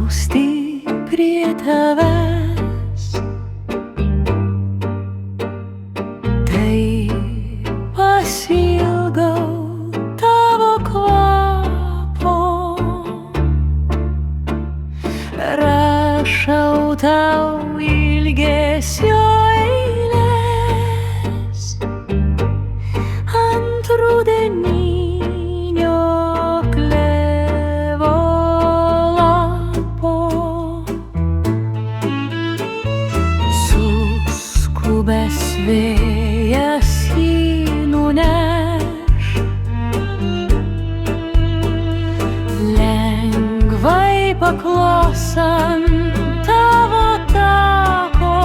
priglausti prie tavęs. Taip pasiilgau tavo kvapo, rašau tau ilgesio eiles ant rudeninio klevo lapo. Suskubęs vėjas jį nuneš, lengvai paklos ant tavo tako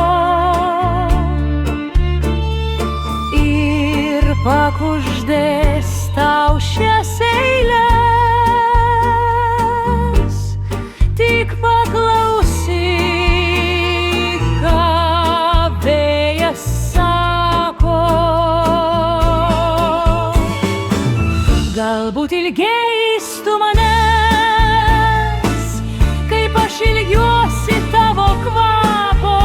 ir pakuždės tau šias eiles. Tik paklausyk, ką vėjas sako. Galbūt ilgėjais tu manęs, kaip aš ilgiuosi tavo kvapo.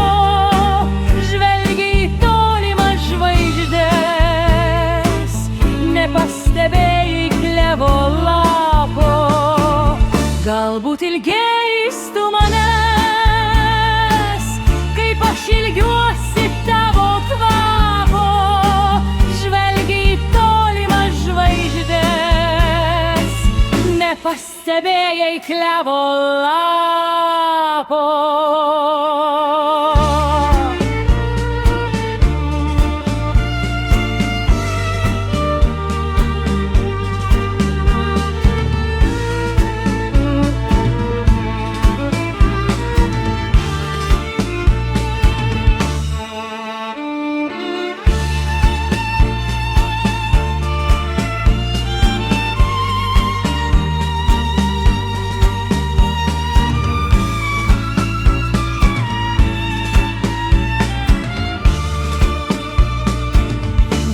Žvelgi į tolimas žvaigždes, nepastebėjai klevo lapo. Galbūt ilgėjais tu manęs, kaip aš ilgiuosi tavo kvapo. Žvelgi į tolimas žvaigždes, nepastebėjai klevo lapo.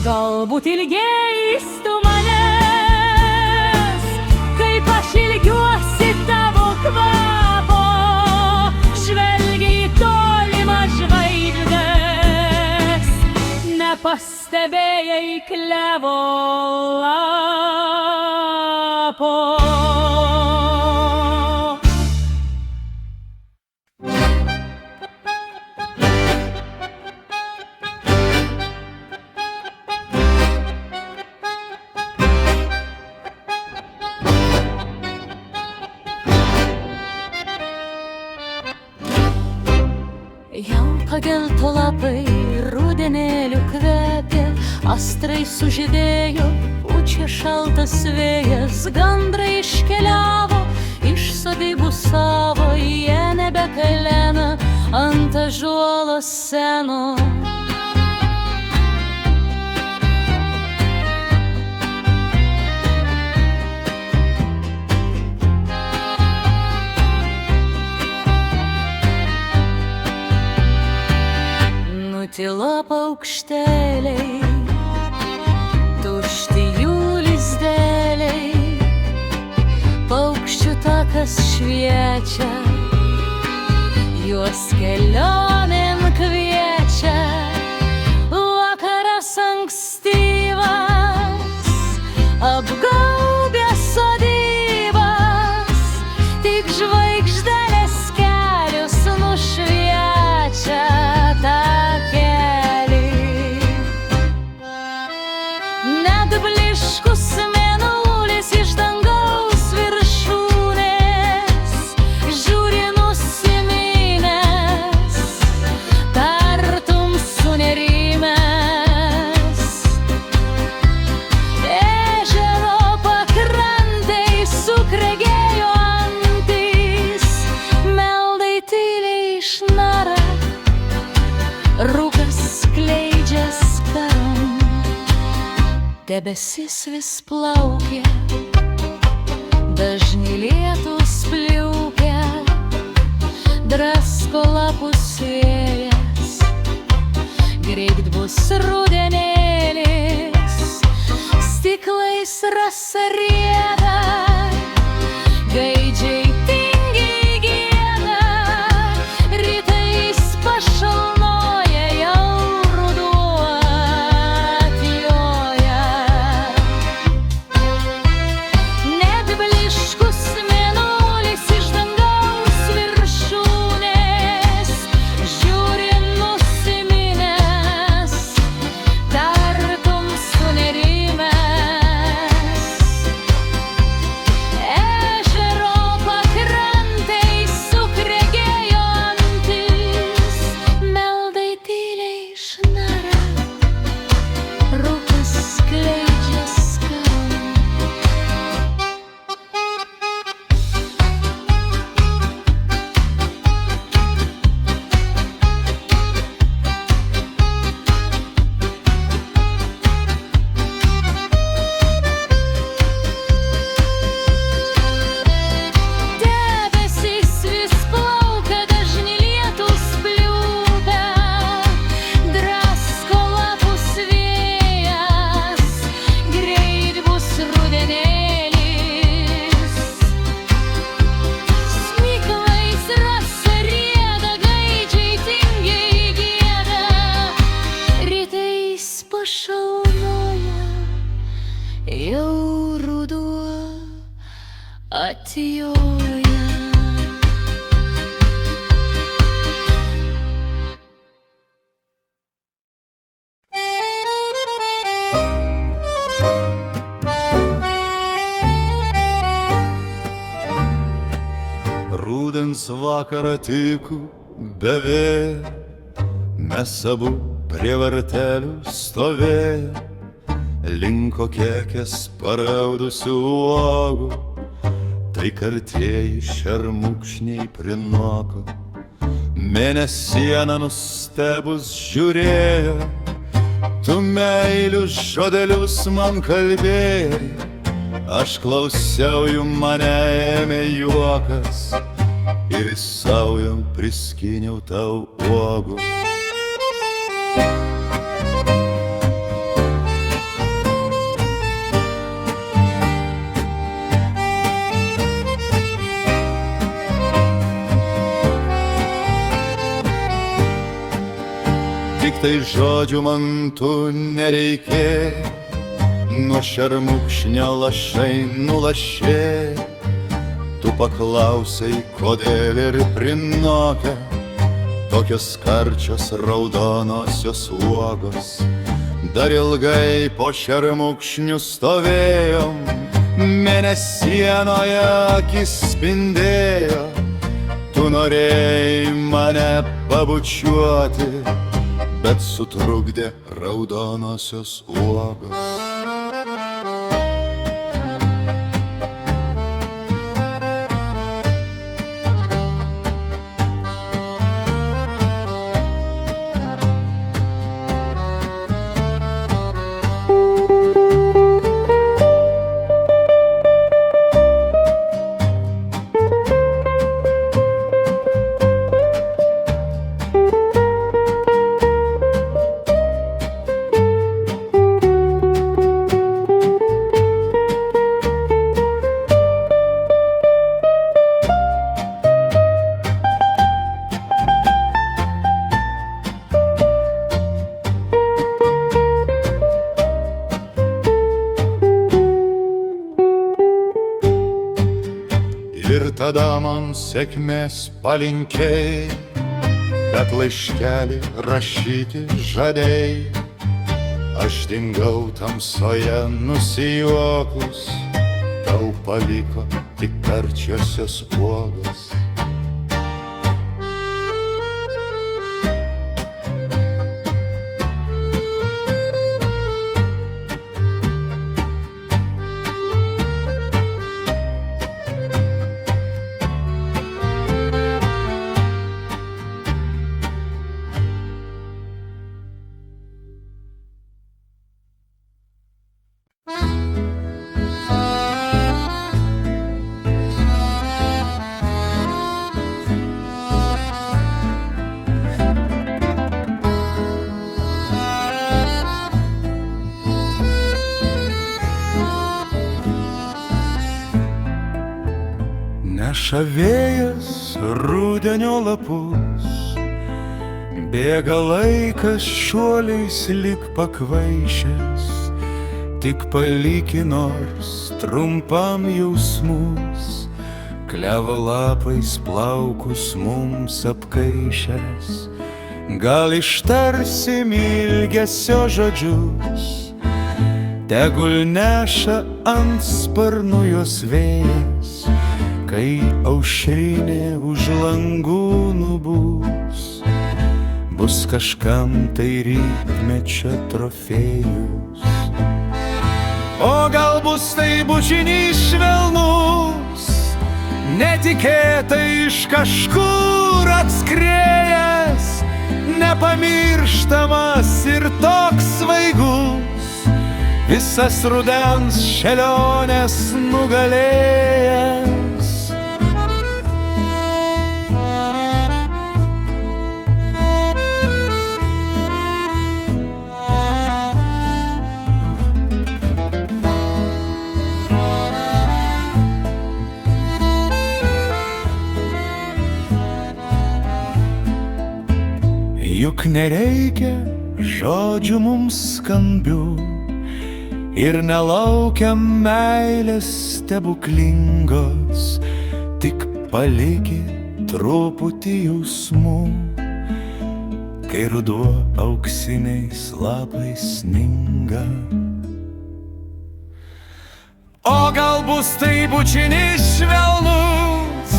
Galbūt ilgėjais tu manęs, kaip aš ilgiuosi tavo kvapo. Žvelgi į tolimas žvaigždes, nepastebėjai klevo lapo. Jau pagelto lapai rudenėliu kvepia, astrai sužydėjo, pučia šaltas vėjas. Gandrai iškeliavo iš sodybų savo, jie nebekalena ant ąžuolo seno. Nutilo paukšteliai, tušti jų lizdeliai, paukščių takas šviečia, juos kelionėn kviečia. Vakaras ankstyvas, apgaubęs sodybas, tik žvaigždelės kelius nušviečia tą kelį. Net bliškus mėnulis iš dangaus viršūnės žiūri nusiminęs, tartum sunerimęs. Ežero pakrantėj sukregėjo antys, meldai tyliai išnara, rūkas skleidžia skarom. Debesis vis plaukia, dažni lietūs pliaukia, drasko lapus vėjas. Greit bus rudenėlis, stiklais rasa rieda, gaidžiai tingiai gieda. sijoja. Rudens vakarą tik beveik mes abu prie vartelių stovėjo, linko kekės paraudusių uogų, tai kartieji šermukšniai prinoko. Mėnesiena nustebus žiūrėjo, tu meilių žodelius man kalbėjai, aš klausiau jų, mane ėmė juokas ir saujam priskyniau tau uogų. Tik tai žodžių man tu nereikėjo, nuo šermukšnio lašai nulašė. Tu paklausai, kodėl ir prinokę tokios karčios raudonosios uogos. Dar ilgai po šermukšnių stovėjom, mėnesienoje akis spindėjo. Tu norėjai mane pabučiuoti, bet sutrukdė raudonosios uogos. Ir tada man sėkmės palinkėjai, bet laiškelį rašyti žadėjai. Aš dingau tamsoje nusijuokus, tau paliko tik karčiosios uogos. Neša vėjas rudenio lapus, bėga laikas šuoliais lyg pakvaišęs, tik paliki nors trumpam jausmus, klevo lapais plaukus mums apkaišęs. Gal ištarsim ilgesio žodžius, tegul neša ant sparnų jos vėjas, kai aušrinė už langų nubus, bus kažkam tai rytmečio trofėjus. O gal bus tai bučinys švelnus, netikėtai iš kažkur atskrėjęs, nepamirštamas ir toks svaigus, visas rudens šėliones nugalėjęs. Juk nereikia žodžių mums skambių, ir nelaukiam meilės stebuklingos, tik palikę truputį jausmų, kai ruduo auksiniais lapais sninga. O gal bus tai bučinis švelnus,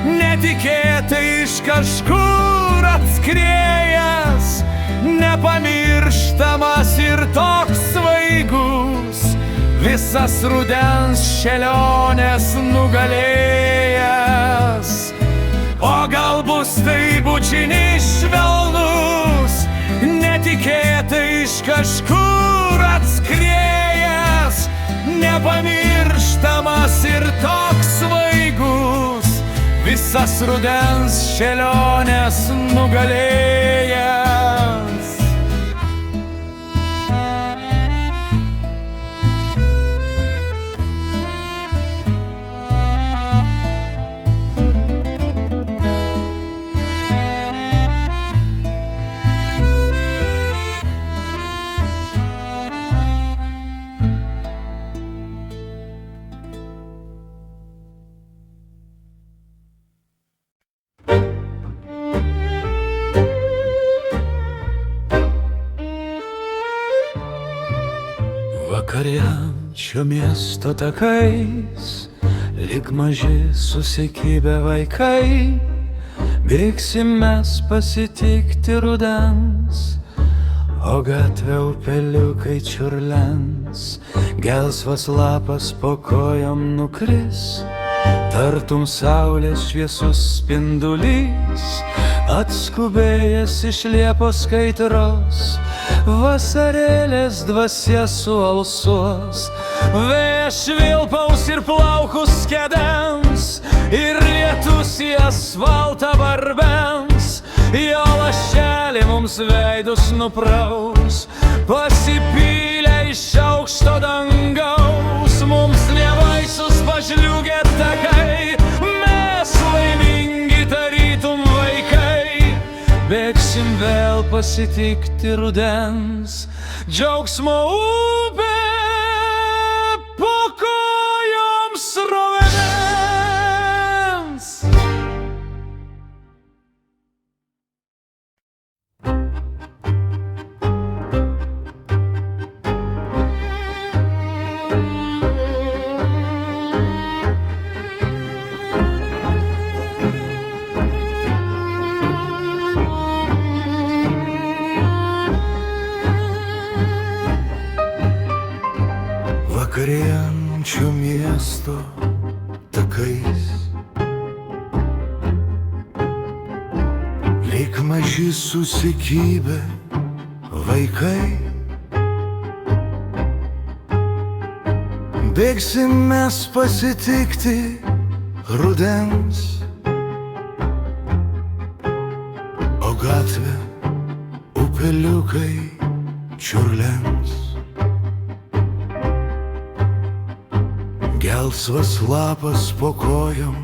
netikėtai iš kažkur atskrėjęs, nepamirštamas ir toks svaigus, visas rudens šėliones nugalėjęs. O gal bus tai bučinis švelnus, netikėtai iš kažkur atskrėjęs, nepamirštamas ir toks svaigus, visas rudens šėliones nugalėjęs. Vakarienčio miesto takais, lyg maži susikibę vaikai, bėgsim mes pasitikti rudens, o gatvė upeliukai čiurlens, gelsvas lapas po kojom nukris, tartum saulės šviesus spindulys, atskubėjęs iš liepos kaitros, vasarėlės dvasia sualsuos, vėjas švilpaus ir plaukus kedens, ir lietus į asfaltą barbens, jo lašelį mums veidus nupraus, pasipylę iš aukšto dangaus, mums nebaisus pažliugę takai, mes laimingi tarytum vaikai, bėgsim vėl pasitikti rudens, džiaugsmo upė po kojom srovens. Vakarienčio miesto takais, lyg maži susikibę vaikai, bėgsim mes pasitikti rudens, o gatvė upeliukai čiurlens. Gelsvas lapas po kojom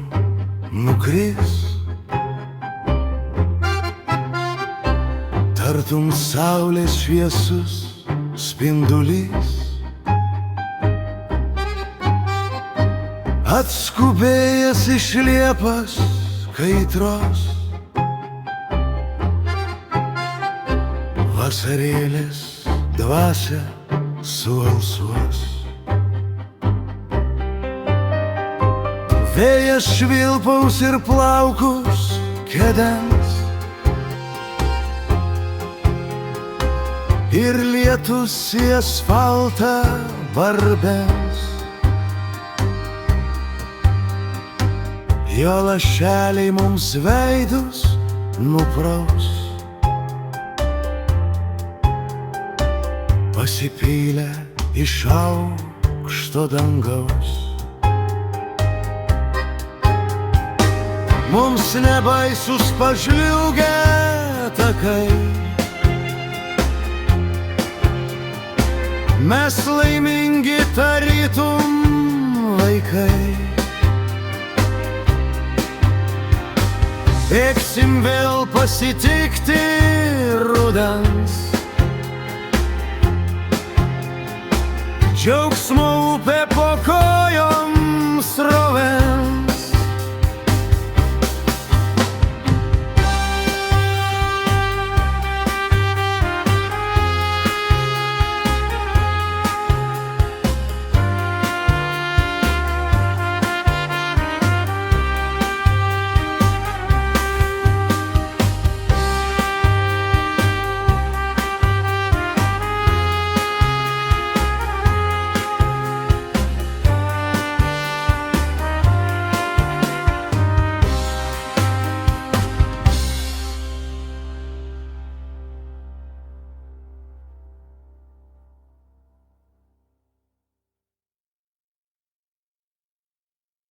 nukris, tartum saulės šviesus spindulys, atskubėjęs iš liepos kaitros, vasarėlės dvasia sualsuos. Vėjas švilpaus ir plaukus kedens, ir lietus į asfaltą barbens, jo lašeliai mums veidus nupraus, pasipylę iš aukšto dangaus. Mums nebaisus pažliugę takai, mes laimingi tarytum vaikai, bėgsim vėl pasitikti rudens, džiaugsmo upė po kojų.